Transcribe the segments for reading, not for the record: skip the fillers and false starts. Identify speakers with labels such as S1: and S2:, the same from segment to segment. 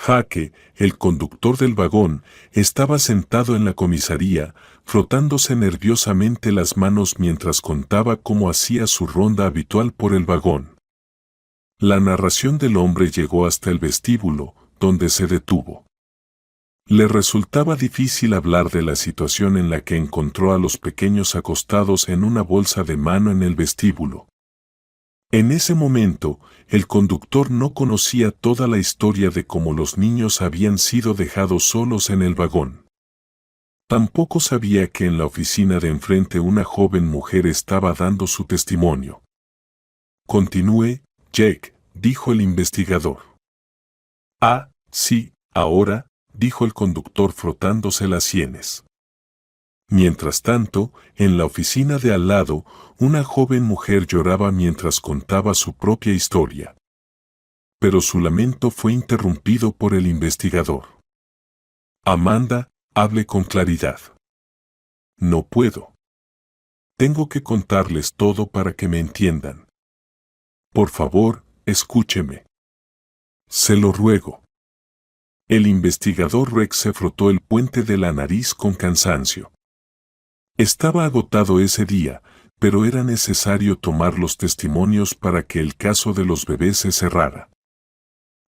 S1: Jake, el conductor del vagón, estaba sentado en la comisaría, frotándose nerviosamente las manos mientras contaba cómo hacía su ronda habitual por el vagón. La narración del hombre llegó hasta el vestíbulo, donde se detuvo. Le resultaba difícil hablar de la situación en la que encontró a los pequeños acostados en una bolsa de mano en el vestíbulo. En ese momento, el conductor no conocía toda la historia de cómo los niños habían sido dejados solos en el vagón. Tampoco sabía que en la oficina de enfrente una joven mujer estaba dando su testimonio. «Continúe, Jake», dijo el investigador. «Ah, sí, ahora», dijo el conductor frotándose las sienes. Mientras tanto, en la oficina de al lado, una joven mujer lloraba mientras contaba su propia historia. Pero su lamento fue interrumpido por el investigador. «Amanda, hable con claridad». «No puedo. Tengo que contarles todo para que me entiendan. Por favor, escúcheme. Se lo ruego». El investigador Rex se frotó el puente de la nariz con cansancio. Estaba agotado ese día, pero era necesario tomar los testimonios para que el caso de los bebés se cerrara.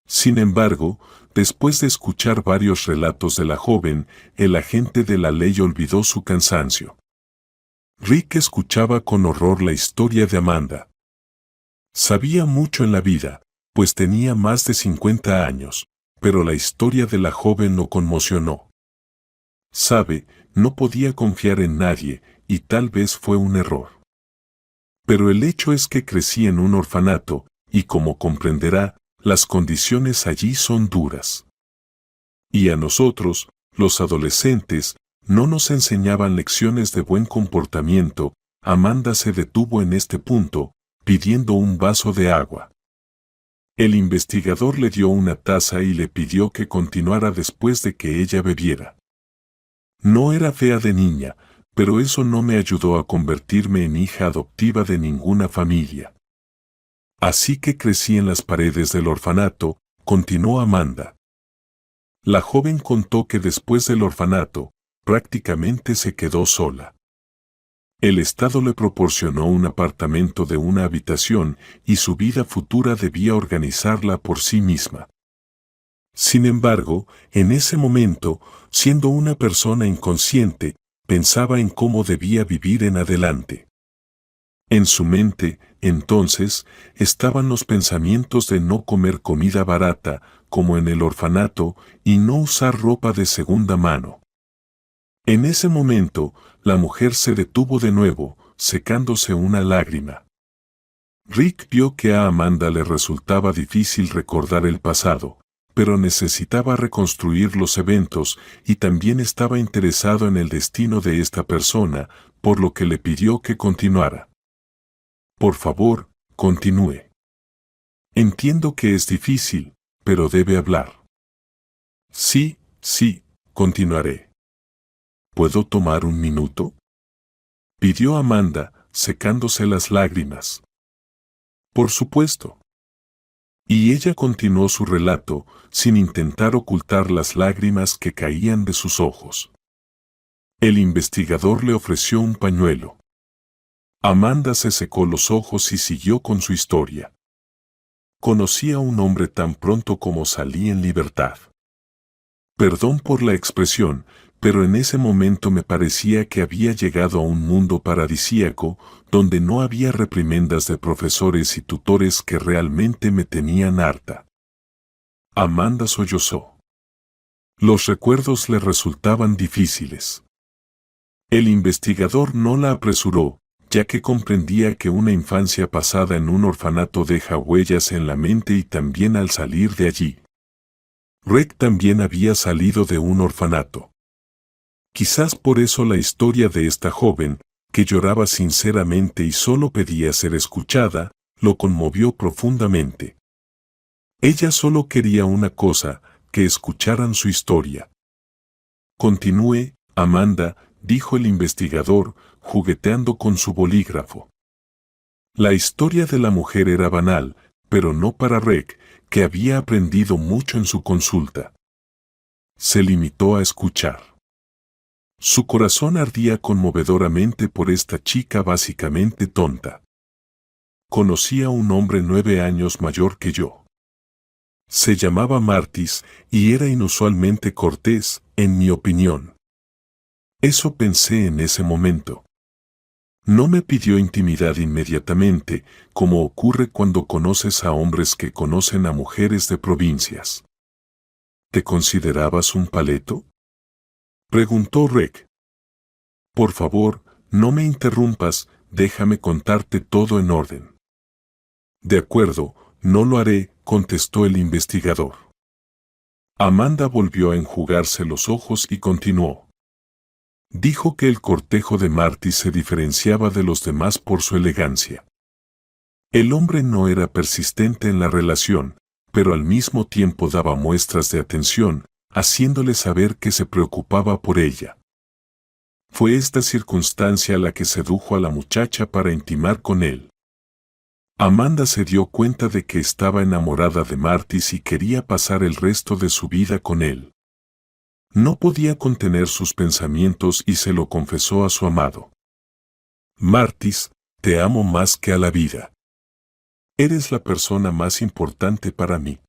S1: Sin embargo, después de escuchar varios relatos de la joven, el agente de la ley olvidó su cansancio. Rick escuchaba con horror la historia de Amanda. Sabía mucho en la vida, pues tenía más de 50 años, pero la historia de la joven lo conmocionó. Sabe, no podía confiar en nadie, y tal vez fue un error. Pero el hecho es que crecí en un orfanato, y como comprenderá, las condiciones allí son duras. Y a nosotros, los adolescentes, no nos enseñaban lecciones de buen comportamiento. Amanda se detuvo en este punto, pidiendo un vaso de agua. El investigador le dio una taza y le pidió que continuara después de que ella bebiera. No era fea de niña, pero eso no me ayudó a convertirme en hija adoptiva de ninguna familia. Así que crecí en las paredes del orfanato, continuó Amanda. La joven contó que después del orfanato, prácticamente se quedó sola. El Estado le proporcionó un apartamento de una habitación y su vida futura debía organizarla por sí misma. Sin embargo, en ese momento, siendo una persona inconsciente, pensaba en cómo debía vivir en adelante. En su mente, entonces, estaban los pensamientos de no comer comida barata, como en el orfanato, y no usar ropa de segunda mano. En ese momento, la mujer se detuvo de nuevo, secándose una lágrima. Rick vio que a Amanda le resultaba difícil recordar el pasado, pero necesitaba reconstruir los eventos y también estaba interesado en el destino de esta persona, por lo que le pidió que continuara. Por favor, continúe. Entiendo que es difícil, pero debe hablar. Sí, continuaré. ¿Puedo tomar un minuto?, pidió Amanda, secándose las lágrimas. Por supuesto. Y ella continuó su relato, sin intentar ocultar las lágrimas que caían de sus ojos. El investigador le ofreció un pañuelo. Amanda se secó los ojos y siguió con su historia. Conocí a un hombre tan pronto como salí en libertad. Perdón por la expresión, pero en ese momento me parecía que había llegado a un mundo paradisíaco, donde no había reprimendas de profesores y tutores que realmente me tenían harta. Amanda sollozó. Los recuerdos le resultaban difíciles. El investigador no la apresuró, ya que comprendía que una infancia pasada en un orfanato deja huellas en la mente y también al salir de allí. Rick también había salido de un orfanato. Quizás por eso la historia de esta joven, que lloraba sinceramente y solo pedía ser escuchada, lo conmovió profundamente. Ella solo quería una cosa, que escucharan su historia. Continúe, Amanda, dijo el investigador, jugueteando con su bolígrafo. La historia de la mujer era banal, pero no para Rick, que había aprendido mucho en su consulta. Se limitó a escuchar. Su corazón ardía conmovedoramente por esta chica básicamente tonta. Conocí a un hombre 9 años mayor que yo. Se llamaba Martis y era inusualmente cortés, en mi opinión. Eso pensé en ese momento. No me pidió intimidad inmediatamente, como ocurre cuando conoces a hombres que conocen a mujeres de provincias. ¿Te considerabas un paleto?, preguntó Reg. Por favor, no me interrumpas, déjame contarte todo en orden. De acuerdo, no lo haré, contestó el investigador. Amanda volvió a enjugarse los ojos y continuó. Dijo que el cortejo de Marty se diferenciaba de los demás por su elegancia. El hombre no era persistente en la relación, pero al mismo tiempo daba muestras de atención, haciéndole saber que se preocupaba por ella. Fue esta circunstancia la que sedujo a la muchacha para intimar con él. Amanda se dio cuenta de que estaba enamorada de Martis y quería pasar el resto de su vida con él. No podía contener sus pensamientos y se lo confesó a su amado. Martis, te amo más que a la vida. Eres la persona más importante para mí.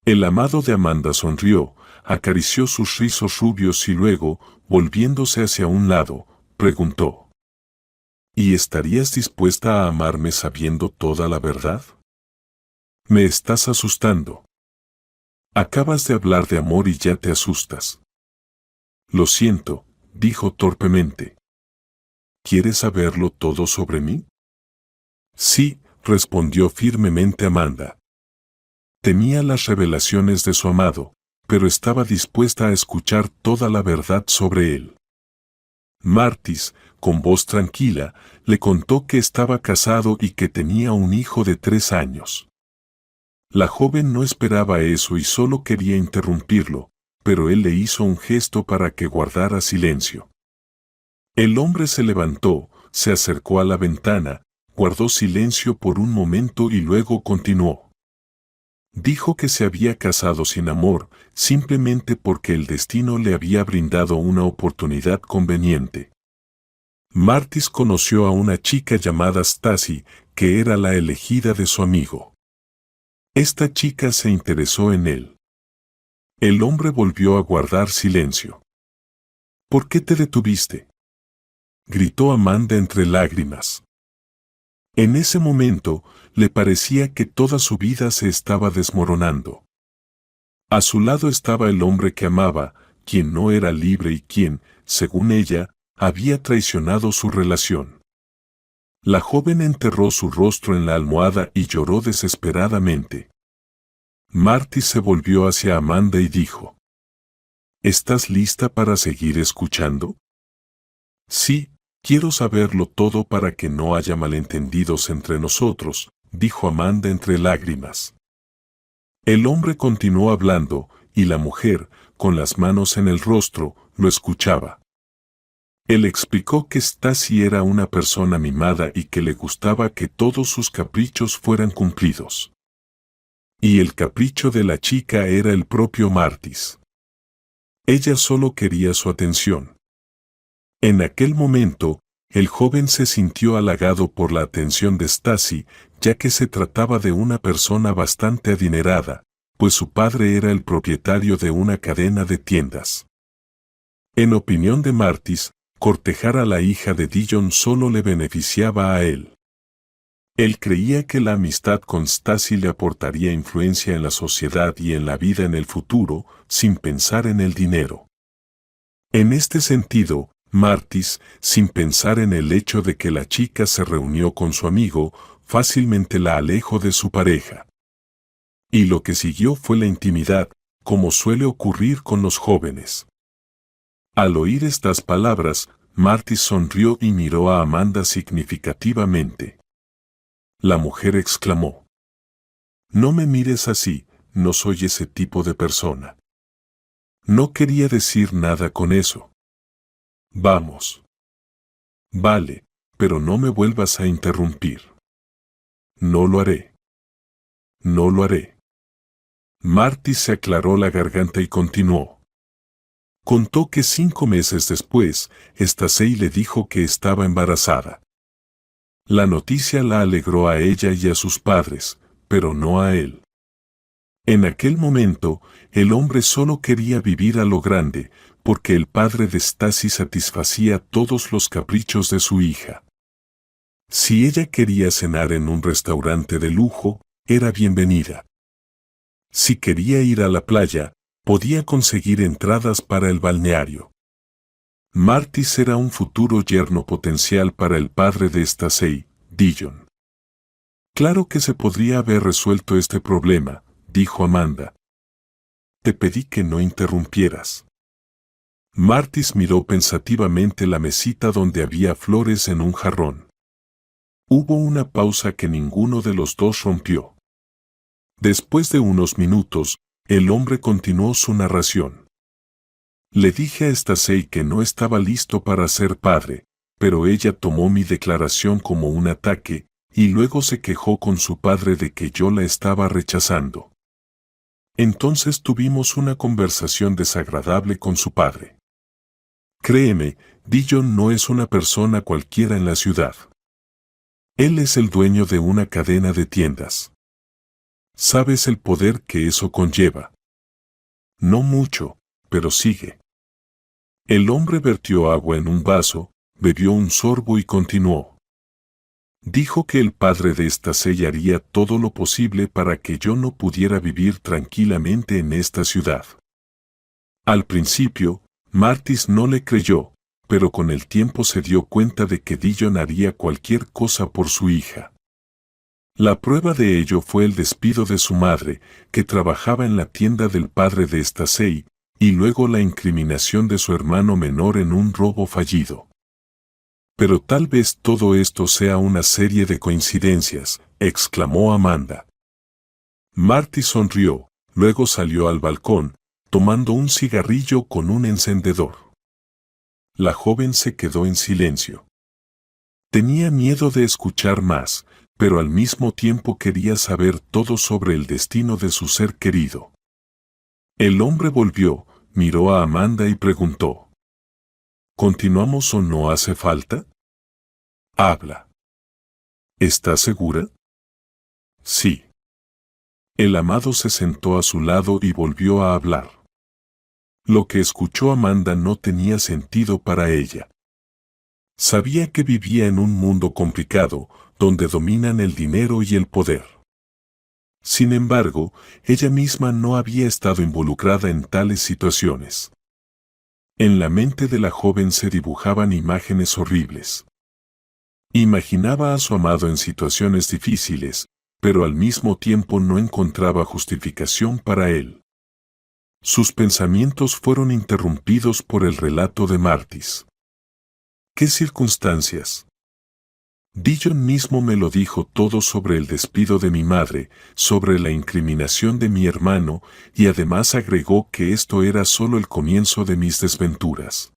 S1: El amado de Amanda sonrió, acarició sus rizos rubios y luego, volviéndose hacia un lado, preguntó: ¿y estarías dispuesta a amarme sabiendo toda la verdad? Me estás asustando. Acabas de hablar de amor y ya te asustas. Lo siento, dijo torpemente. ¿Quieres saberlo todo sobre mí? Sí, respondió firmemente Amanda. Temía las revelaciones de su amado, pero estaba dispuesta a escuchar toda la verdad sobre él. Martis, con voz tranquila, le contó que estaba casado y que tenía un hijo de 3 años. La joven no esperaba eso y solo quería interrumpirlo, pero él le hizo un gesto para que guardara silencio. El hombre se levantó, se acercó a la ventana, guardó silencio por un momento y luego continuó. Dijo que se había casado sin amor, simplemente porque el destino le había brindado una oportunidad conveniente. Martis conoció a una chica llamada Stacy, que era la elegida de su amigo. Esta chica se interesó en él. El hombre volvió a guardar silencio. ¿Por qué te detuviste?, gritó Amanda entre lágrimas. En ese momento, le parecía que toda su vida se estaba desmoronando. A su lado estaba el hombre que amaba, quien no era libre y quien, según ella, había traicionado su relación. La joven enterró su rostro en la almohada y lloró desesperadamente. Marty se volvió hacia Amanda y dijo: ¿estás lista para seguir escuchando? Sí, quiero saberlo todo para que no haya malentendidos entre nosotros, dijo Amanda entre lágrimas. El hombre continuó hablando, y la mujer, con las manos en el rostro, lo escuchaba. Él explicó que Stacy era una persona mimada y que le gustaba que todos sus caprichos fueran cumplidos. Y el capricho de la chica era el propio Martis. Ella solo quería su atención. En aquel momento, el joven se sintió halagado por la atención de Stacy, ya que se trataba de una persona bastante adinerada, pues su padre era el propietario de una cadena de tiendas. En opinión de Martis, cortejar a la hija de Dillon solo le beneficiaba a él. Él creía que la amistad con Stacy le aportaría influencia en la sociedad y en la vida en el futuro, sin pensar en el dinero. En este sentido, Martis, sin pensar en el hecho de que la chica se reunió con su amigo, fácilmente la alejó de su pareja. Y lo que siguió fue la intimidad, como suele ocurrir con los jóvenes. Al oír estas palabras, Martis sonrió y miró a Amanda significativamente. La mujer exclamó: no me mires así, no soy ese tipo de persona. No quería decir nada con eso. Vamos. Vale, pero no me vuelvas a interrumpir. No lo haré. No lo haré. Marty se aclaró la garganta y continuó. Contó que 5 meses después, Stacey le dijo que estaba embarazada. La noticia la alegró a ella y a sus padres, pero no a él. En aquel momento, el hombre solo quería vivir a lo grande, porque el padre de Stacy satisfacía todos los caprichos de su hija. Si ella quería cenar en un restaurante de lujo, era bienvenida. Si quería ir a la playa, podía conseguir entradas para el balneario. Marty era un futuro yerno potencial para el padre de Stacey, Dillon. Claro que se podría haber resuelto este problema, dijo Amanda. Te pedí que no interrumpieras. Marty miró pensativamente la mesita donde había flores en un jarrón. Hubo una pausa que ninguno de los dos rompió. Después de unos minutos, el hombre continuó su narración. Le dije a Stacey que no estaba listo para ser padre, pero ella tomó mi declaración como un ataque, y luego se quejó con su padre de que yo la estaba rechazando. Entonces tuvimos una conversación desagradable con su padre. Créeme, Dillon no es una persona cualquiera en la ciudad. Él es el dueño de una cadena de tiendas. ¿Sabes el poder que eso conlleva? No mucho, pero sigue. El hombre vertió agua en un vaso, bebió un sorbo y continuó. Dijo que el padre de Stacey haría todo lo posible para que yo no pudiera vivir tranquilamente en esta ciudad. Al principio, Marty no le creyó, pero con el tiempo se dio cuenta de que Dillon haría cualquier cosa por su hija. La prueba de ello fue el despido de su madre, que trabajaba en la tienda del padre de Stacey, y luego la incriminación de su hermano menor en un robo fallido. Pero tal vez todo esto sea una serie de coincidencias, exclamó Amanda. Marty sonrió, luego salió al balcón, tomando un cigarrillo con un encendedor. La joven se quedó en silencio. Tenía miedo de escuchar más, pero al mismo tiempo quería saber todo sobre el destino de su ser querido. El hombre volvió, miró a Amanda y preguntó: ¿continuamos o no hace falta? Habla. ¿Estás segura? Sí. El amado se sentó a su lado y volvió a hablar. Lo que escuchó Amanda no tenía sentido para ella. Sabía que vivía en un mundo complicado, donde dominan el dinero y el poder. Sin embargo, ella misma no había estado involucrada en tales situaciones. En la mente de la joven se dibujaban imágenes horribles. Imaginaba a su amado en situaciones difíciles, pero al mismo tiempo no encontraba justificación para él. Sus pensamientos fueron interrumpidos por el relato de Marty. ¿Qué circunstancias? Dillon mismo me lo dijo todo sobre el despido de mi madre, sobre la incriminación de mi hermano, y además agregó que esto era solo el comienzo de mis desventuras.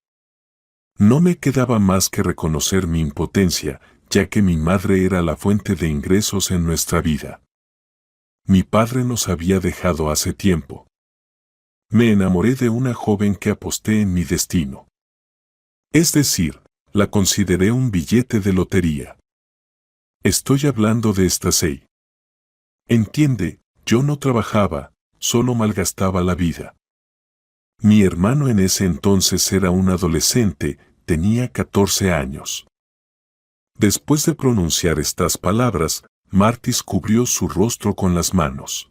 S1: No me quedaba más que reconocer mi impotencia, ya que mi madre era la fuente de ingresos en nuestra vida. Mi padre nos había dejado hace tiempo. Me enamoré de una joven que aposté en mi destino. Es decir, la consideré un billete de lotería. Estoy hablando de Stacey. Entiende, yo no trabajaba, solo malgastaba la vida. Mi hermano en ese entonces era un adolescente, tenía 14 años. Después de pronunciar estas palabras, Marty cubrió su rostro con las manos.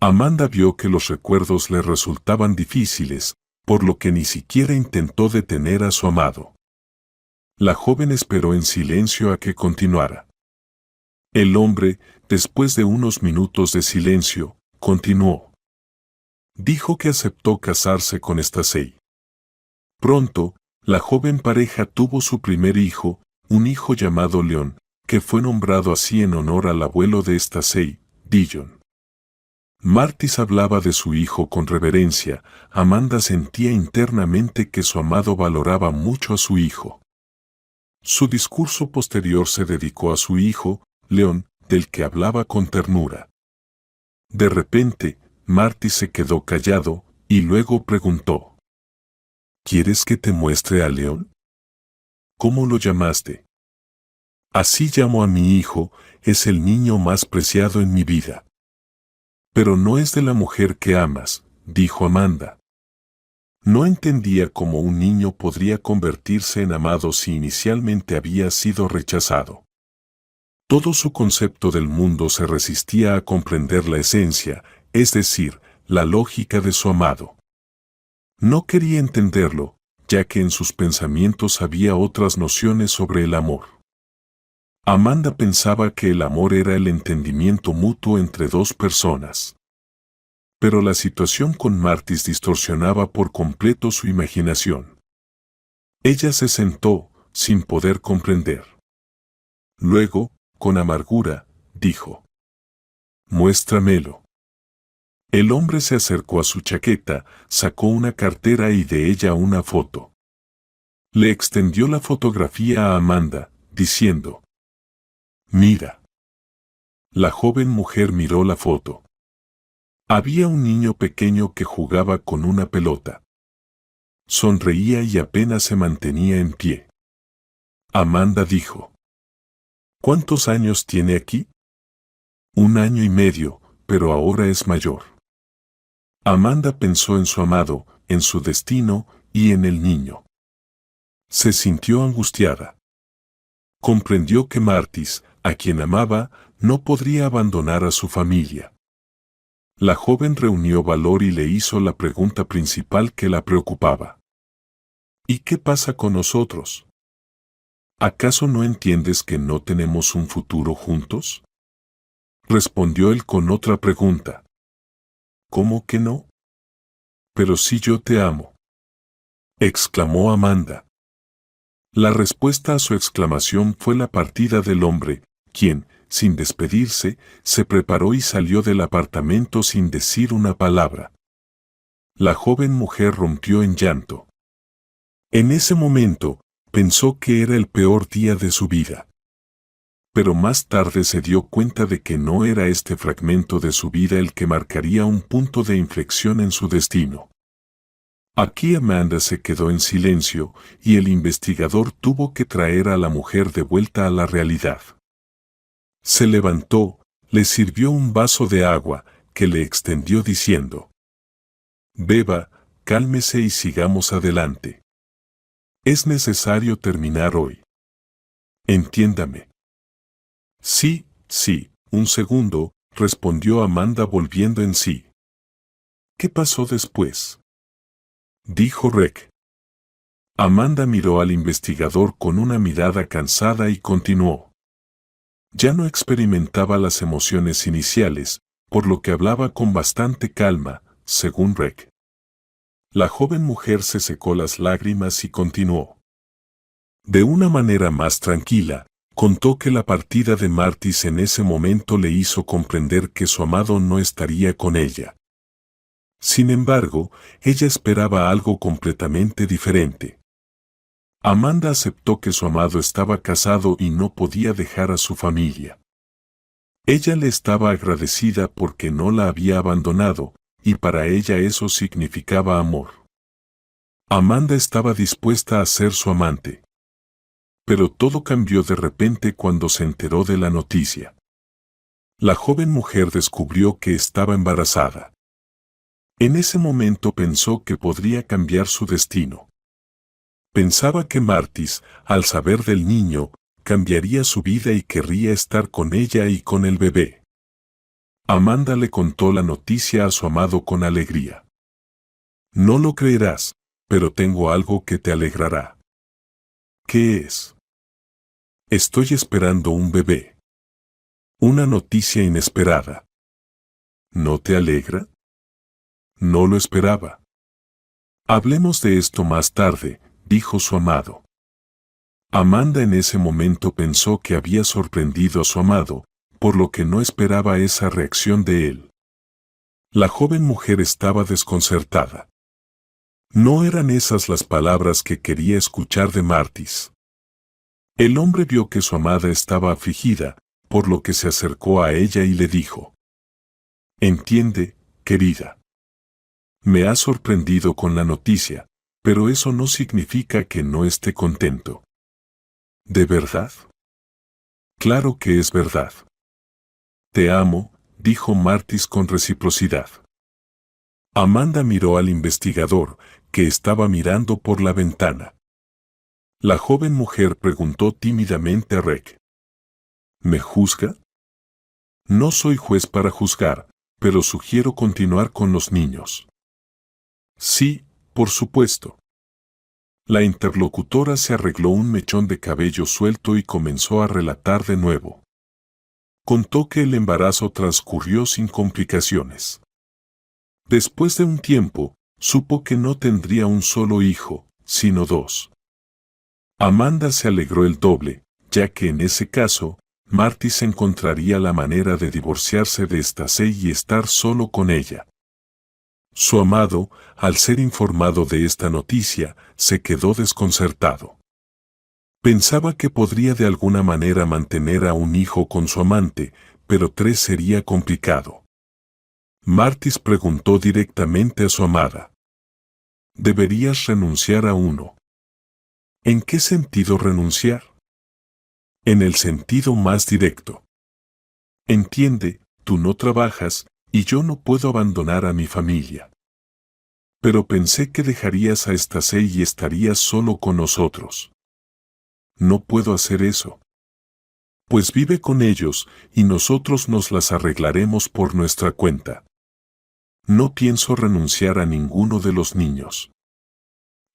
S1: Amanda vio que los recuerdos le resultaban difíciles, por lo que ni siquiera intentó detener a su amado. La joven esperó en silencio a que continuara. El hombre, después de unos minutos de silencio, continuó. Dijo que aceptó casarse con Stacey. Pronto, la joven pareja tuvo su primer hijo, un hijo llamado Leon, que fue nombrado así en honor al abuelo de Stacey, Dillon. Marty hablaba de su hijo con reverencia. Amanda sentía internamente que su amado valoraba mucho a su hijo. Su discurso posterior se dedicó a su hijo, Leon, del que hablaba con ternura. De repente, Marty se quedó callado y luego preguntó: ¿Quieres que te muestre a León? ¿Cómo lo llamaste? Así llamo a mi hijo, es el niño más preciado en mi vida. Pero no es de la mujer que amas, dijo Amanda. No entendía cómo un niño podría convertirse en amado si inicialmente había sido rechazado. Todo su concepto del mundo se resistía a comprender la esencia, es decir, la lógica de su amado. No quería entenderlo, ya que en sus pensamientos había otras nociones sobre el amor. Amanda pensaba que el amor era el entendimiento mutuo entre dos personas. Pero la situación con Marty distorsionaba por completo su imaginación. Ella se sentó, sin poder comprender. Luego, con amargura, dijo: «Muéstramelo». El hombre se acercó a su chaqueta, sacó una cartera y de ella una foto. Le extendió la fotografía a Amanda, diciendo: «Mira». La joven mujer miró la foto. Había un niño pequeño que jugaba con una pelota. Sonreía y apenas se mantenía en pie. Amanda dijo: «¿Cuántos años tiene aquí?» «1 año y medio, pero ahora es mayor». Amanda pensó en su amado, en su destino y en el niño. Se sintió angustiada. Comprendió que Marty, a quien amaba, no podría abandonar a su familia. La joven reunió valor y le hizo la pregunta principal que la preocupaba. ¿Y qué pasa con nosotros? ¿Acaso no entiendes que no tenemos un futuro juntos? Respondió él con otra pregunta. ¿Cómo que no? Pero si yo te amo, exclamó Amanda. La respuesta a su exclamación fue la partida del hombre, quien, sin despedirse, se preparó y salió del apartamento sin decir una palabra. La joven mujer rompió en llanto. En ese momento, pensó que era el peor día de su vida. Pero más tarde se dio cuenta de que no era este fragmento de su vida el que marcaría un punto de inflexión en su destino. Aquí Amanda se quedó en silencio y el investigador tuvo que traer a la mujer de vuelta a la realidad. Se levantó, le sirvió un vaso de agua, que le extendió diciendo: «Beba, cálmese y sigamos adelante. Es necesario terminar hoy. Entiéndame». «Sí, sí, un segundo», respondió Amanda volviendo en sí. «¿Qué pasó después?», dijo Rick. Amanda miró al investigador con una mirada cansada y continuó. Ya no experimentaba las emociones iniciales, por lo que hablaba con bastante calma, según Rick. La joven mujer se secó las lágrimas y continuó. De una manera más tranquila, contó que la partida de Marty en ese momento le hizo comprender que su amado no estaría con ella. Sin embargo, ella esperaba algo completamente diferente. Amanda aceptó que su amado estaba casado y no podía dejar a su familia. Ella le estaba agradecida porque no la había abandonado, y para ella eso significaba amor. Amanda estaba dispuesta a ser su amante. Pero todo cambió de repente cuando se enteró de la noticia. La joven mujer descubrió que estaba embarazada. En ese momento pensó que podría cambiar su destino. Pensaba que Marty, al saber del niño, cambiaría su vida y querría estar con ella y con el bebé. Amanda le contó la noticia a su amado con alegría. «No lo creerás, pero tengo algo que te alegrará». «¿Qué es?». «Estoy esperando un bebé». Una noticia inesperada. ¿No te alegra? No lo esperaba. Hablemos de esto más tarde, dijo su amado. Amanda en ese momento pensó que había sorprendido a su amado, por lo que no esperaba esa reacción de él. La joven mujer estaba desconcertada. No eran esas las palabras que quería escuchar de Marty. El hombre vio que su amada estaba afligida, por lo que se acercó a ella y le dijo: «Entiende, querida. Me has sorprendido con la noticia, pero eso no significa que no esté contento. ¿De verdad? Claro que es verdad. Te amo, dijo Martis con reciprocidad. Amanda miró al investigador, que estaba mirando por la ventana. La joven mujer preguntó tímidamente a Reg. ¿Me juzga? No soy juez para juzgar, pero sugiero continuar con los niños. Sí, por supuesto. La interlocutora se arregló un mechón de cabello suelto y comenzó a relatar de nuevo. Contó que el embarazo transcurrió sin complicaciones. Después de un tiempo, supo que no tendría un solo hijo, sino dos. Amanda se alegró el doble, ya que en ese caso, Martis encontraría la manera de divorciarse de Stacey y estar solo con ella. Su amado, al ser informado de esta noticia, se quedó desconcertado. Pensaba que podría de alguna manera mantener a un hijo con su amante, pero 3 sería complicado. Martis preguntó directamente a su amada. ¿Deberías renunciar a uno? ¿En qué sentido renunciar? En el sentido más directo. Entiende, tú no trabajas, y yo no puedo abandonar a mi familia. Pero pensé que dejarías a Stacey y estarías solo con nosotros. No puedo hacer eso. Pues vive con ellos, y nosotros nos las arreglaremos por nuestra cuenta. No pienso renunciar a ninguno de los niños.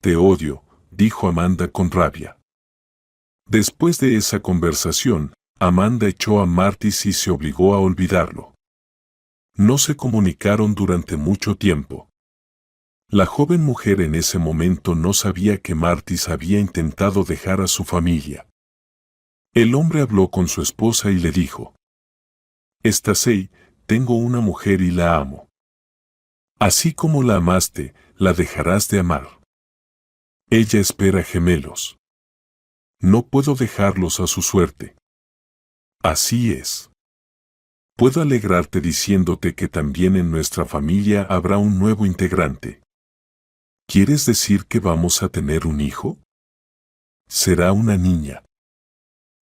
S1: Te odio, dijo Amanda con rabia. Después de esa conversación, Amanda echó a Martis y se obligó a olvidarlo. No se comunicaron durante mucho tiempo. La joven mujer en ese momento no sabía que Martis había intentado dejar a su familia. El hombre habló con su esposa y le dijo: Stacey, tengo una mujer y la amo. Así como la amaste, la dejarás de amar. Ella espera gemelos. No puedo dejarlos a su suerte. Así es. Puedo alegrarte diciéndote que también en nuestra familia habrá un nuevo integrante. ¿Quieres decir que vamos a tener un hijo? Será una niña.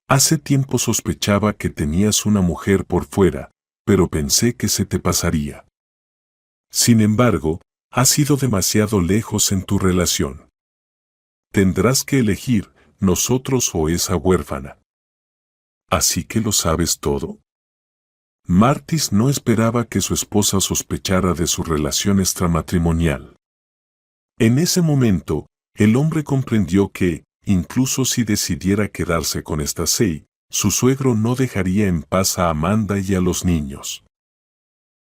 S1: Hace tiempo sospechaba que tenías una mujer por fuera, pero pensé que se te pasaría. Sin embargo, has ido demasiado lejos en tu relación. Tendrás que elegir, nosotros o esa huérfana. ¿Así que lo sabes todo? Martis no esperaba que su esposa sospechara de su relación extramatrimonial. En ese momento, el hombre comprendió que, incluso si decidiera quedarse con Stacey, su suegro no dejaría en paz a Amanda y a los niños.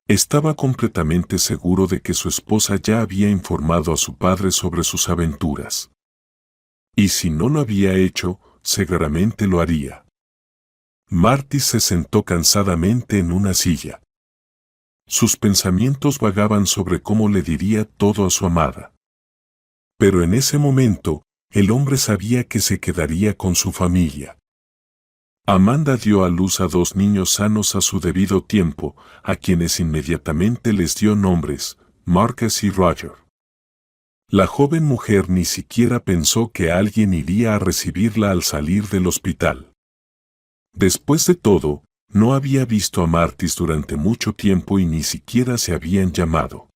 S1: Estaba completamente seguro de que su esposa ya había informado a su padre sobre sus aventuras. Y si no lo había hecho, seguramente lo haría. Martis se sentó cansadamente en una silla. Sus pensamientos vagaban sobre cómo le diría todo a su amada. Pero en ese momento, el hombre sabía que se quedaría con su familia. Amanda dio a luz a 2 niños sanos a su debido tiempo, a quienes inmediatamente les dio nombres, Marcus y Roger. La joven mujer ni siquiera pensó que alguien iría a recibirla al salir del hospital. Después de todo, no había visto a Martis durante mucho tiempo y ni siquiera se habían llamado.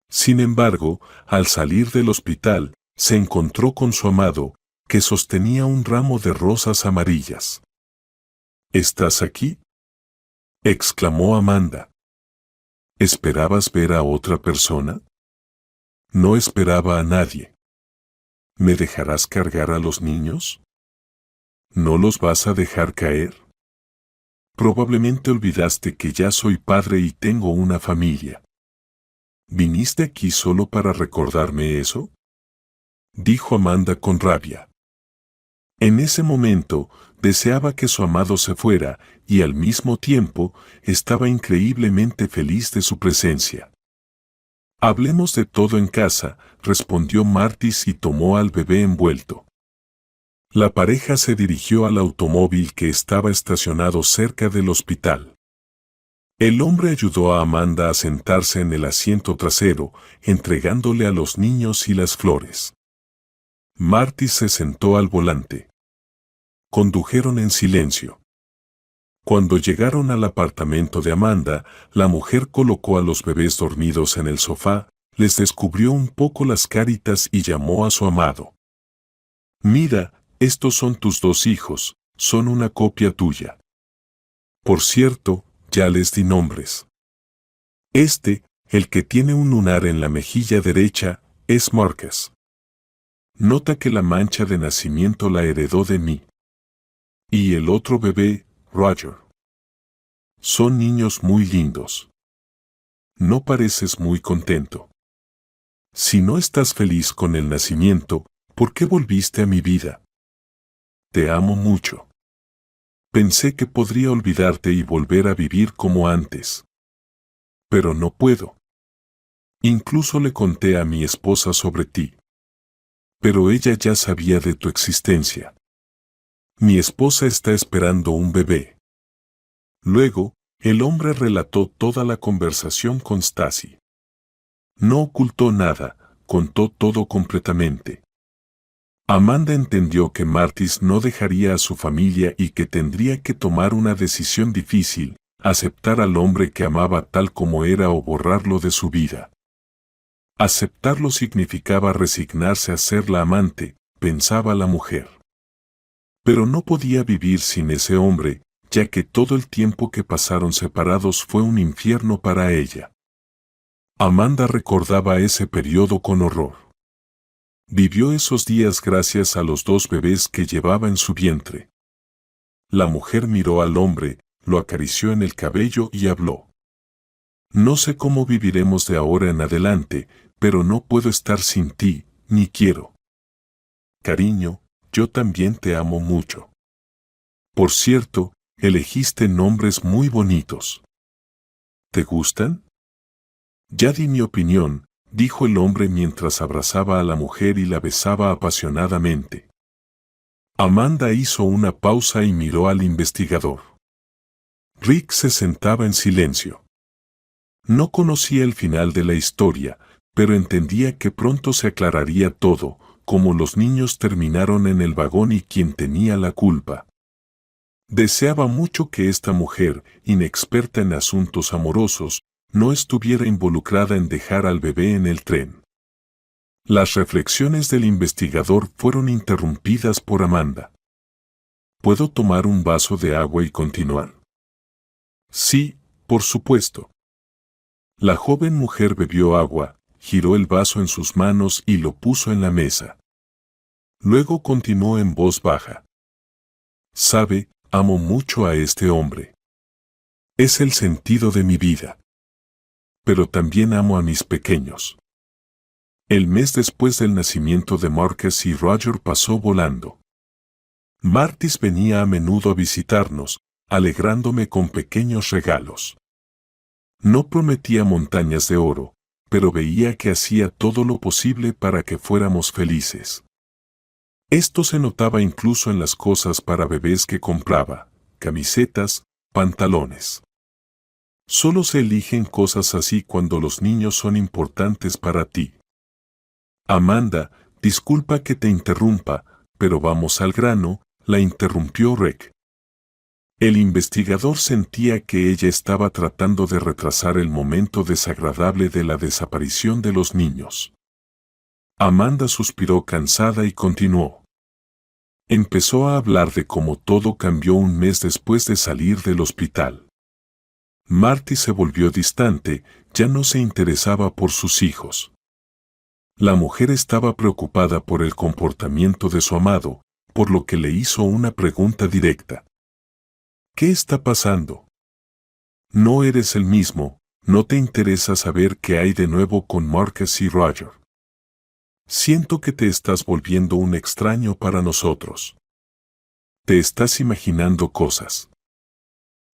S1: Sin embargo, al salir del hospital, se encontró con su amado, que sostenía un ramo de rosas amarillas. ¿Estás aquí?, exclamó Amanda. ¿Esperabas ver a otra persona? No esperaba a nadie. ¿Me dejarás cargar a los niños? ¿No los vas a dejar caer? Probablemente olvidaste que ya soy padre y tengo una familia. ¿Viniste aquí solo para recordarme eso?, dijo Amanda con rabia. En ese momento, deseaba que su amado se fuera, y al mismo tiempo, estaba increíblemente feliz de su presencia. Hablemos de todo en casa, respondió Martis y tomó al bebé envuelto. La pareja se dirigió al automóvil que estaba estacionado cerca del hospital. El hombre ayudó a Amanda a sentarse en el asiento trasero, entregándole a los niños y las flores. Marty se sentó al volante. Condujeron en silencio. Cuando llegaron al apartamento de Amanda, la mujer colocó a los bebés dormidos en el sofá, les descubrió un poco las caritas y llamó a su amado. «Mira, estos son tus dos hijos, son una copia tuya. Por cierto, ya les di nombres. El que tiene un lunar en la mejilla derecha, es Marcus. Nota que la mancha de nacimiento la heredó de mí. Y el otro bebé, Roger. Son niños muy lindos. No pareces muy contento. Si no estás feliz con el nacimiento, ¿por qué volviste a mi vida? Te amo mucho. Pensé que podría olvidarte y volver a vivir como antes. Pero no puedo. Incluso le conté a mi esposa sobre ti. Pero ella ya sabía de tu existencia. Mi esposa está esperando un bebé». Luego, el hombre relató toda la conversación con Stacy. No ocultó nada, contó todo completamente. Amanda entendió que Martis no dejaría a su familia y que tendría que tomar una decisión difícil, aceptar al hombre que amaba tal como era o borrarlo de su vida. Aceptarlo significaba resignarse a ser la amante, pensaba la mujer. Pero no podía vivir sin ese hombre, ya que todo el tiempo que pasaron separados fue un infierno para ella. Amanda recordaba ese periodo con horror. Vivió esos días gracias a los dos bebés que llevaba en su vientre. La mujer miró al hombre, lo acarició en el cabello y habló. «No sé cómo viviremos de ahora en adelante, pero no puedo estar sin ti, ni quiero. Cariño, yo también te amo mucho. Por cierto, elegiste nombres muy bonitos. ¿Te gustan?» «Ya di mi opinión», dijo el hombre mientras abrazaba a la mujer y la besaba apasionadamente. Amanda hizo una pausa y miró al investigador. Rick se sentaba en silencio. No conocía el final de la historia, pero entendía que pronto se aclararía todo, como los niños terminaron en el vagón y quién tenía la culpa. Deseaba mucho que esta mujer, inexperta en asuntos amorosos, no estuviera involucrada en dejar al bebé en el tren. Las reflexiones del investigador fueron interrumpidas por Amanda. ¿Puedo tomar un vaso de agua y continuar? Sí, por supuesto. La joven mujer bebió agua, giró el vaso en sus manos y lo puso en la mesa. Luego continuó en voz baja. «Sabe, amo mucho a este hombre. Es el sentido de mi vida. Pero también amo a mis pequeños». El mes después del nacimiento de Marcus y Roger pasó volando. Martis venía a menudo a visitarnos, alegrándome con pequeños regalos. No prometía montañas de oro, pero veía que hacía todo lo posible para que fuéramos felices. Esto se notaba incluso en las cosas para bebés que compraba, camisetas, pantalones. Solo se eligen cosas así cuando los niños son importantes para ti. Amanda, disculpa que te interrumpa, pero vamos al grano, la interrumpió Rick. El investigador sentía que ella estaba tratando de retrasar el momento desagradable de la desaparición de los niños. Amanda suspiró cansada y continuó. Empezó a hablar de cómo todo cambió un mes después de salir del hospital. Marty se volvió distante, ya no se interesaba por sus hijos. La mujer estaba preocupada por el comportamiento de su amado, por lo que le hizo una pregunta directa. ¿Qué está pasando? No eres el mismo, no te interesa saber qué hay de nuevo con Marcus y Roger. Siento que te estás volviendo un extraño para nosotros. Te estás imaginando cosas.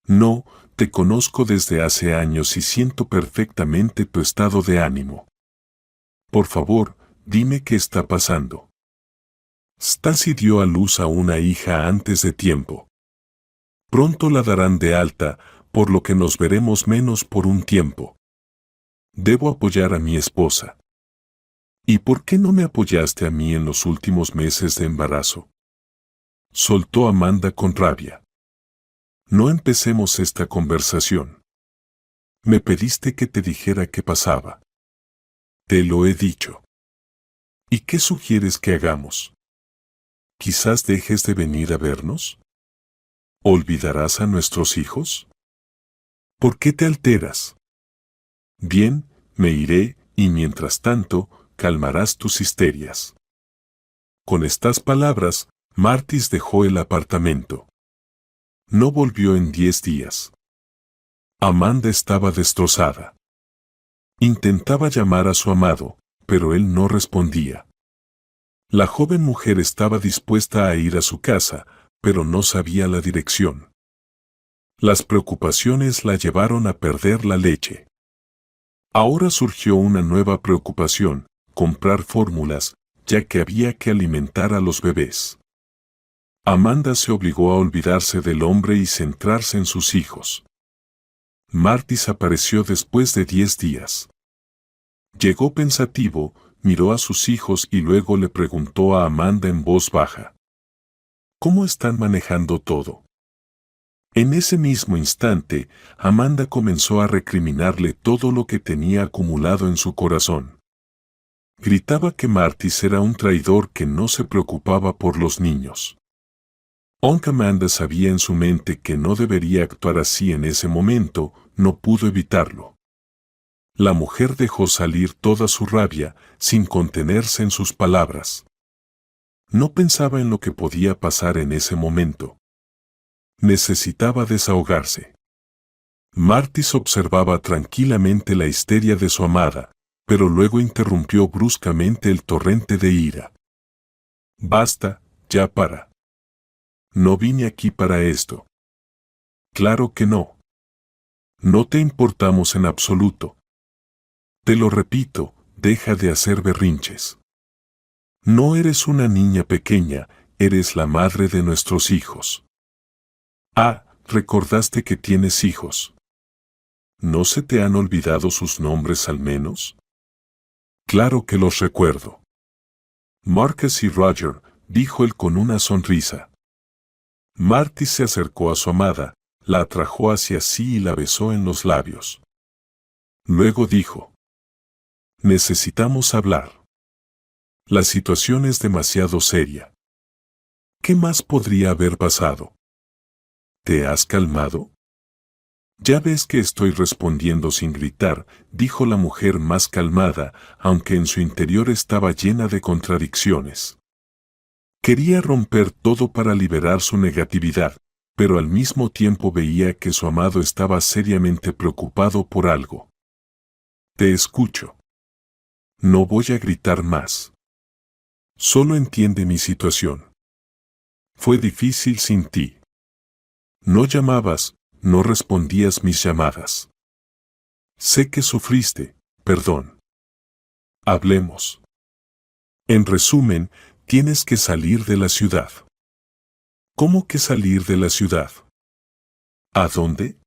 S1: No, te conozco desde hace años y siento perfectamente tu estado de ánimo. Por favor, dime qué está pasando. Stacy dio a luz a una hija antes de tiempo. Pronto la darán de alta, por lo que nos veremos menos por un tiempo. Debo apoyar a mi esposa. ¿Y por qué no me apoyaste a mí en los últimos meses de embarazo?, soltó Amanda con rabia. No empecemos esta conversación. Me pediste que te dijera qué pasaba. Te lo he dicho. ¿Y qué sugieres que hagamos? ¿Quizás dejes de venir a vernos? ¿Olvidarás a nuestros hijos? ¿Por qué te alteras? Bien, me iré, y mientras tanto, calmarás tus histerias. Con estas palabras, Martis dejó el apartamento. No volvió en 10 días. Amanda estaba destrozada. Intentaba llamar a su amado, pero él no respondía. La joven mujer estaba dispuesta a ir a su casa, pero no sabía la dirección. Las preocupaciones la llevaron a perder la leche. Ahora surgió una nueva preocupación: comprar fórmulas, ya que había que alimentar a los bebés. Amanda se obligó a olvidarse del hombre y centrarse en sus hijos. Martis apareció después de 10 días. Llegó pensativo, miró a sus hijos y luego le preguntó a Amanda en voz baja: ¿cómo están manejando todo? En ese mismo instante, Amanda comenzó a recriminarle todo lo que tenía acumulado en su corazón. Gritaba que Martis era un traidor que no se preocupaba por los niños. Aunque Amanda sabía en su mente que no debería actuar así en ese momento, no pudo evitarlo. La mujer dejó salir toda su rabia, sin contenerse en sus palabras. No pensaba en lo que podía pasar en ese momento. Necesitaba desahogarse. Martis observaba tranquilamente la histeria de su amada, pero luego interrumpió bruscamente el torrente de ira. Basta, ya para. No vine aquí para esto. Claro que no. No te importamos en absoluto. Te lo repito, deja de hacer berrinches. No eres una niña pequeña, eres la madre de nuestros hijos. Ah, ¿recordaste que tienes hijos? ¿No se te han olvidado sus nombres al menos? Claro que los recuerdo. Marcus y Roger, dijo él con una sonrisa. Martis se acercó a su amada, la atrajo hacia sí y la besó en los labios. Luego dijo: necesitamos hablar. La situación es demasiado seria. ¿Qué más podría haber pasado? ¿Te has calmado? Ya ves que estoy respondiendo sin gritar, dijo la mujer más calmada, aunque en su interior estaba llena de contradicciones. Quería romper todo para liberar su negatividad, pero al mismo tiempo veía que su amado estaba seriamente preocupado por algo. Te escucho. No voy a gritar más. Solo entiende mi situación. Fue difícil sin ti. No llamabas, no respondías mis llamadas. Sé que sufriste, perdón. Hablemos. En resumen, tienes que salir de la ciudad. ¿Cómo que salir de la ciudad? ¿A dónde?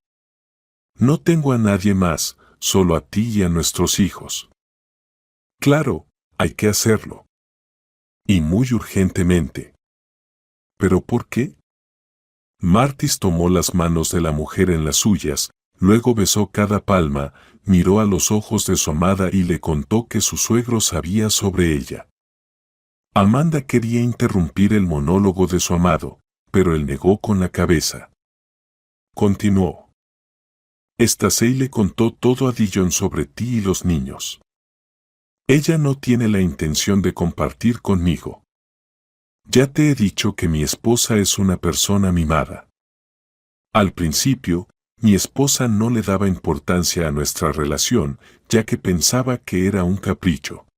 S1: No tengo a nadie más, solo a ti y a nuestros hijos. Claro, hay que hacerlo. Y muy urgentemente. ¿Pero por qué? Martis tomó las manos de la mujer en las suyas, luego besó cada palma, miró a los ojos de su amada y le contó que su suegro sabía sobre ella. Amanda quería interrumpir el monólogo de su amado, pero él negó con la cabeza. Continuó. Stacey le contó todo a Dillon sobre ti y los niños. Ella no tiene la intención de compartir conmigo. Ya te he dicho que mi esposa es una persona mimada. Al principio, mi esposa no le daba importancia a nuestra relación, ya que pensaba que era un capricho.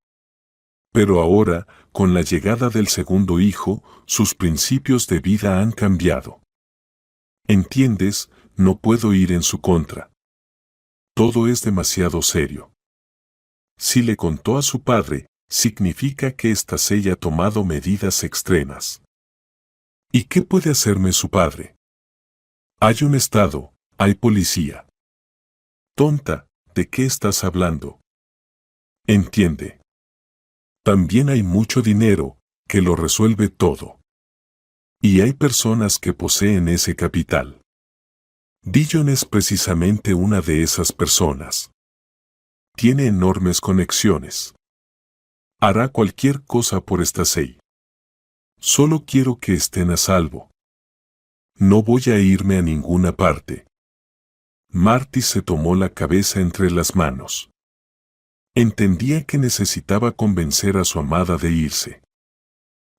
S1: Pero ahora, con la llegada del segundo hijo, sus principios de vida han cambiado. ¿Entiendes? No puedo ir en su contra. Todo es demasiado serio. Si le contó a su padre, significa que Stacey ha tomado medidas extremas. ¿Y qué puede hacerme su padre? Hay un estado, Hay policía. Tonta, ¿de qué estás hablando? Entiende. También hay mucho dinero, que lo resuelve todo. Y hay personas que poseen ese capital. Dillon es precisamente una de esas personas. Tiene enormes conexiones. Hará cualquier cosa por Stacey. Solo quiero que estén a salvo. No voy a irme a ninguna parte. Marty se tomó la cabeza entre las manos. Entendía que necesitaba convencer a su amada de irse.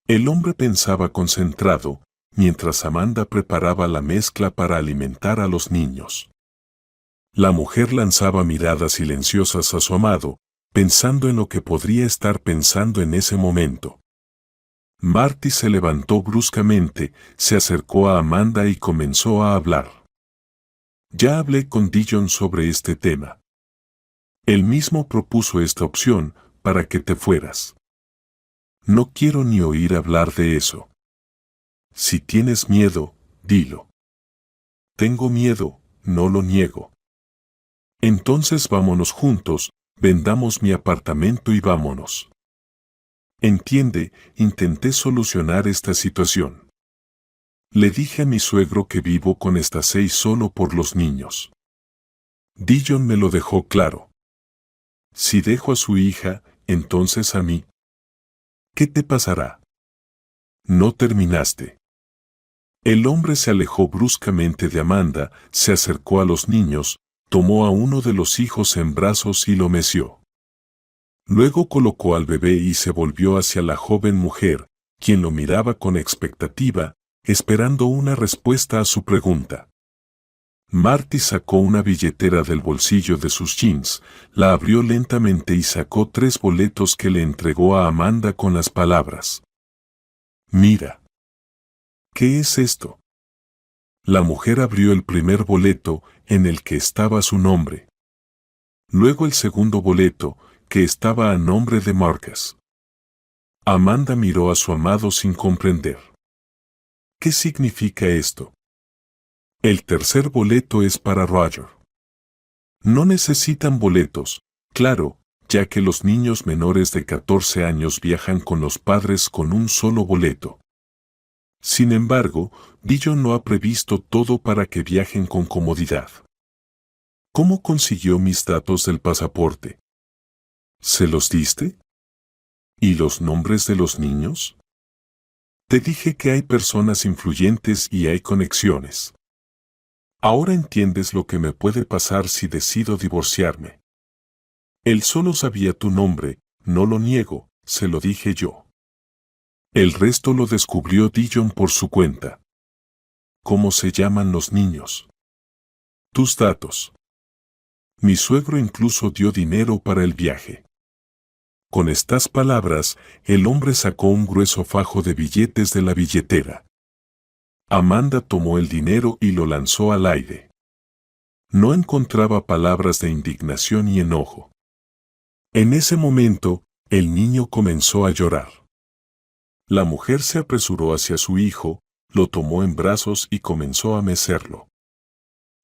S1: El hombre pensaba concentrado, mientras Amanda preparaba la mezcla para alimentar a los niños. La mujer lanzaba miradas silenciosas a su amado, pensando en lo que podría estar pensando en ese momento. Marty se levantó bruscamente, se acercó a Amanda y comenzó a hablar. Ya hablé con Dillon sobre este tema. Él mismo propuso esta opción, para que te fueras. No quiero ni oír hablar de eso. Si tienes miedo, dilo. Tengo miedo, no lo niego. Entonces vámonos juntos, vendamos mi apartamento y vámonos. Entiende, intenté solucionar esta situación. Le dije a mi suegro que vivo con Stacey solo por los niños. Dillon me lo dejó claro. Si dejo a su hija, entonces a mí. ¿Qué te pasará? No terminaste. El hombre se alejó bruscamente de Amanda, se acercó a los niños, tomó a uno de los hijos en brazos y lo meció. Luego colocó al bebé y se volvió hacia la joven mujer, quien lo miraba con expectativa, esperando una respuesta a su pregunta. Marty sacó una billetera del bolsillo de sus jeans, la abrió lentamente y sacó 3 boletos que le entregó a Amanda con las palabras: «Mira. ¿Qué es esto?». La mujer abrió el primer boleto, en el que estaba su nombre. Luego el segundo boleto, que estaba a nombre de Marcus. Amanda miró a su amado sin comprender. ¿Qué significa esto? El tercer boleto es para Roger. No necesitan boletos, claro, ya que los niños menores de 14 años viajan con los padres con un solo boleto. Sin embargo, Dillon no ha previsto todo para que viajen con comodidad. ¿Cómo consiguió mis datos del pasaporte? ¿Se los diste? ¿Y los nombres de los niños? Te dije que hay personas influyentes y hay conexiones. Ahora entiendes lo que me puede pasar si decido divorciarme. Él solo sabía tu nombre, no lo niego, se lo dije yo. El resto lo descubrió Dillon por su cuenta. ¿Cómo se llaman los niños? Tus datos. Mi suegro incluso dio dinero para el viaje. Con estas palabras, el hombre sacó un grueso fajo de billetes de la billetera. Amanda tomó el dinero y lo lanzó al aire. No encontraba palabras de indignación y enojo. En ese momento, el niño comenzó a llorar. La mujer se apresuró hacia su hijo, lo tomó en brazos y comenzó a mecerlo.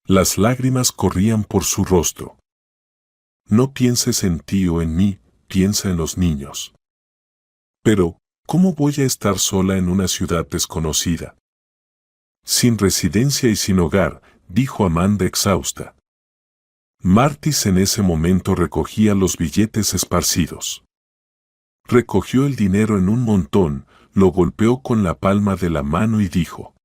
S1: Las lágrimas corrían por su rostro. No pienses en ti o en mí, piensa en los niños. Pero, ¿cómo voy a estar sola en una ciudad desconocida? Sin residencia y sin hogar, dijo Amanda exhausta. Martis en ese momento recogía los billetes esparcidos. Recogió el dinero en un montón, lo golpeó con la palma de la mano y dijo: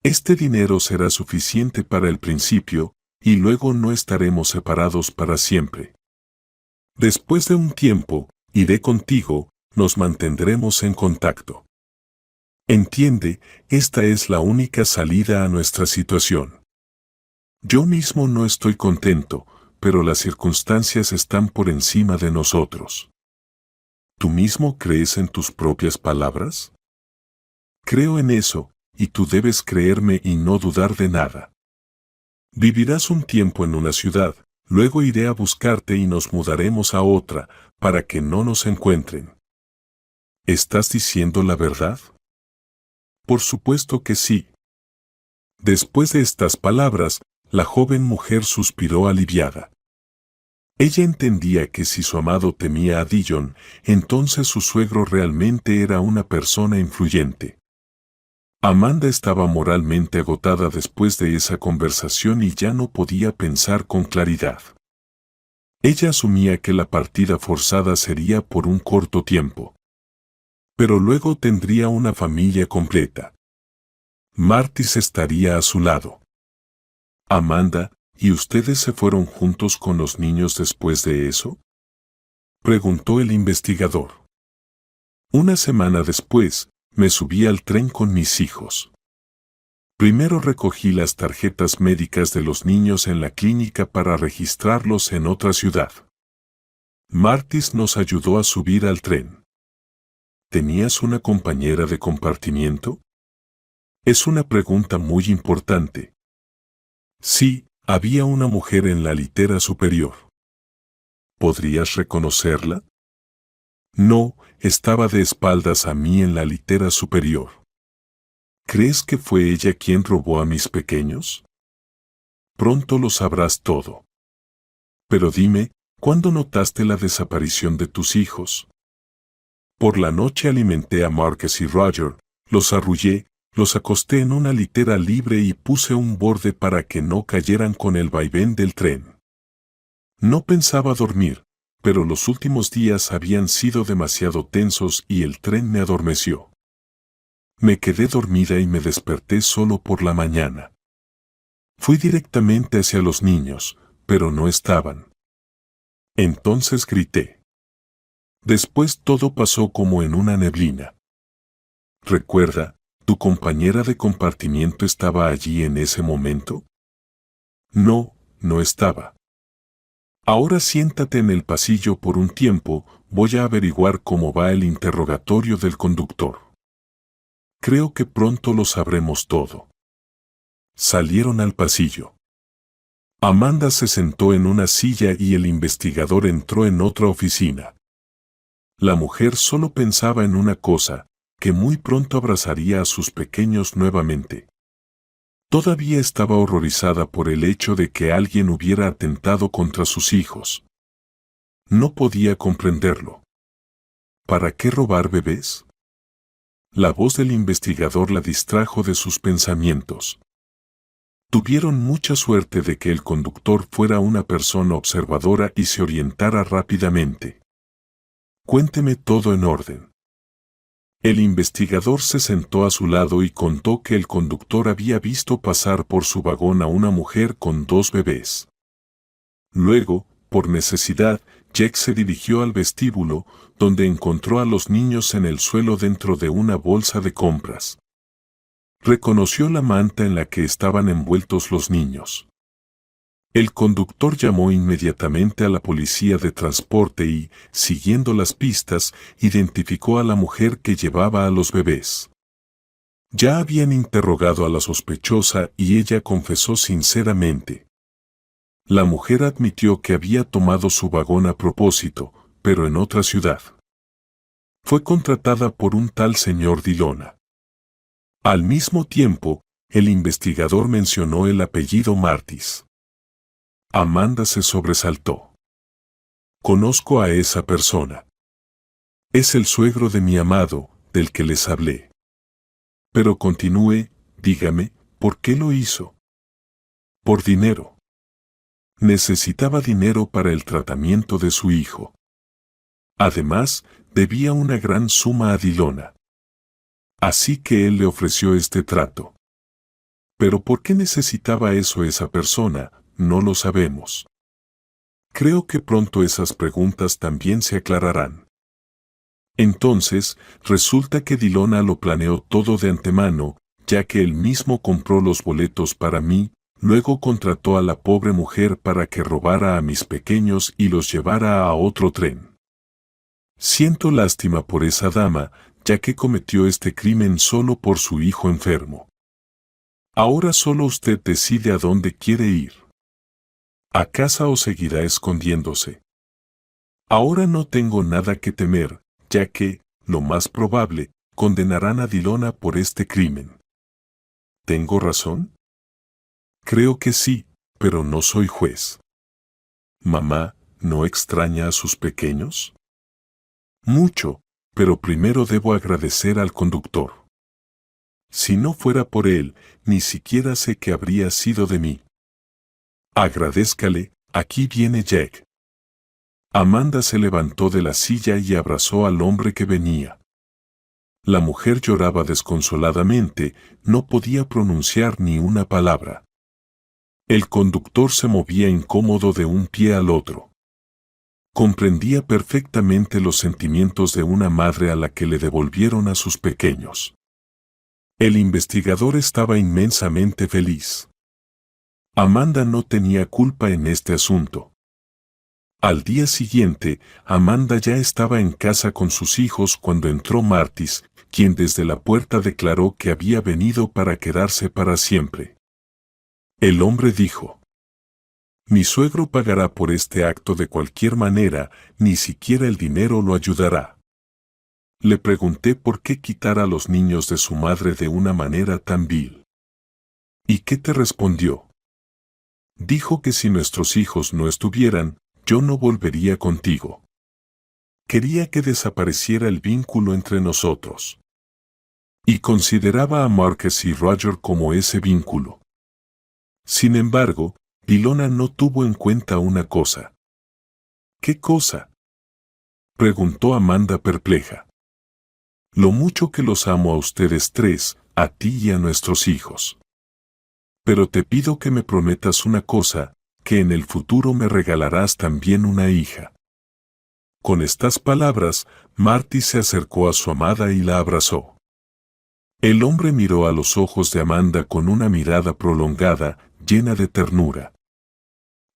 S1: «Este dinero será suficiente para el principio, y luego no estaremos separados para siempre. Después de un tiempo, iré contigo, nos mantendremos en contacto. Entiende, esta es la única salida a nuestra situación. Yo mismo no estoy contento, pero las circunstancias están por encima de nosotros». ¿Tú mismo crees en tus propias palabras? Creo en eso, y tú debes creerme y no dudar de nada. Vivirás un tiempo en una ciudad, luego iré a buscarte y nos mudaremos a otra, para que no nos encuentren. ¿Estás diciendo la verdad? Por supuesto que sí. Después de estas palabras, La joven mujer suspiró aliviada. Ella entendía que si su amado temía a Dillon, entonces su suegro realmente era una persona influyente. Amanda estaba moralmente agotada después de esa conversación y ya no podía pensar con claridad. Ella asumía que la partida forzada sería por un corto tiempo. Pero luego tendría una familia completa. Martis estaría a su lado. Amanda, ¿y ustedes se fueron juntos con los niños después de eso?, preguntó el investigador. Una semana después, me subí al tren con mis hijos. Primero recogí las tarjetas médicas de los niños en la clínica para registrarlos en otra ciudad. Martis nos ayudó a subir al tren. ¿Tenías una compañera de compartimiento? Es una pregunta muy importante. Sí, había una mujer en la litera superior. ¿Podrías reconocerla? No, estaba de espaldas a mí en la litera superior. ¿Crees que fue ella quien robó a mis pequeños? Pronto lo sabrás todo. Pero dime, ¿cuándo notaste la desaparición de tus hijos? Por la noche alimenté a Marcus y Roger, los arrullé, los acosté en una litera libre y puse un borde para que no cayeran con el vaivén del tren. No pensaba dormir, pero los últimos días habían sido demasiado tensos y el tren me adormeció. Me quedé dormida y me desperté solo por la mañana. Fui directamente hacia los niños, pero no estaban. Entonces grité. Después todo pasó como en una neblina. ¿Recuerda, tu compañera de compartimiento estaba allí en ese momento? No, no estaba. Ahora siéntate en el pasillo por un tiempo, voy a averiguar cómo va el interrogatorio del conductor. Creo que pronto lo sabremos todo. Salieron al pasillo. Amanda se sentó en una silla y el investigador entró en otra oficina. La mujer solo pensaba en una cosa, que muy pronto abrazaría a sus pequeños nuevamente. Todavía estaba horrorizada por el hecho de que alguien hubiera atentado contra sus hijos. No podía comprenderlo. ¿Para qué robar bebés? La voz del investigador la distrajo de sus pensamientos. Tuvieron mucha suerte de que el conductor fuera una persona observadora y se orientara rápidamente. Cuénteme todo en orden. El investigador se sentó a su lado y contó que el conductor había visto pasar por su vagón a una mujer con 2 bebés. Luego, por necesidad, Jack se dirigió al vestíbulo, donde encontró a los niños en el suelo dentro de una bolsa de compras. Reconoció la manta en la que estaban envueltos los niños. El conductor llamó inmediatamente a la policía de transporte y, siguiendo las pistas, identificó a la mujer que llevaba a los bebés. Ya habían interrogado a la sospechosa y ella confesó sinceramente. La mujer admitió que había tomado su vagón a propósito, pero en otra ciudad. Fue contratada por un tal señor Dillona. Al mismo tiempo, el investigador mencionó el apellido Martis. Amanda se sobresaltó. Conozco a esa persona. Es el suegro de mi amado, del que les hablé. Pero continúe, dígame, ¿por qué lo hizo? Por dinero. Necesitaba dinero para el tratamiento de su hijo. Además, debía una gran suma a Dillona. Así que él le ofreció este trato. Pero ¿por qué necesitaba eso esa persona? No lo sabemos. Creo que pronto esas preguntas también se aclararán. Entonces, resulta que Dillona lo planeó todo de antemano, ya que él mismo compró los boletos para mí, luego contrató a la pobre mujer para que robara a mis pequeños y los llevara a otro tren. Siento lástima por esa dama, ya que cometió este crimen solo por su hijo enfermo. Ahora solo usted decide a dónde quiere ir. ¿A casa o seguirá escondiéndose? Ahora no tengo nada que temer, ya que, lo más probable, condenarán a Dillona por este crimen. ¿Tengo razón? Creo que sí, pero no soy juez. Mamá, ¿no extraña a sus pequeños? Mucho, pero primero debo agradecer al conductor. Si no fuera por él, ni siquiera sé qué habría sido de mí. Agradézcale, aquí viene Jack. Amanda se levantó de la silla y abrazó al hombre que venía. La mujer lloraba desconsoladamente, no podía pronunciar ni una palabra. El conductor se movía incómodo de un pie al otro. Comprendía perfectamente los sentimientos de una madre a la que le devolvieron a sus pequeños. El investigador estaba inmensamente feliz. Amanda no tenía culpa en este asunto. Al día siguiente, Amanda ya estaba en casa con sus hijos cuando entró Martis, quien desde la puerta declaró que había venido para quedarse para siempre. El hombre dijo: «Mi suegro pagará por este acto de cualquier manera, ni siquiera el dinero lo ayudará». Le pregunté por qué quitar a los niños de su madre de una manera tan vil. ¿Y qué te respondió? Dijo que si nuestros hijos no estuvieran, yo no volvería contigo. Quería que desapareciera el vínculo entre nosotros. Y consideraba a Marcus y Roger como ese vínculo. Sin embargo, Ilona no tuvo en cuenta una cosa. ¿Qué cosa?, preguntó Amanda perpleja. Lo mucho que los amo a ustedes tres, a ti y a nuestros hijos. Pero te pido que me prometas una cosa, que en el futuro me regalarás también una hija. Con estas palabras, Marty se acercó a su amada y la abrazó. El hombre miró a los ojos de Amanda con una mirada prolongada, llena de ternura.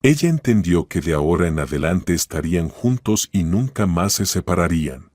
S1: Ella entendió que de ahora en adelante estarían juntos y nunca más se separarían.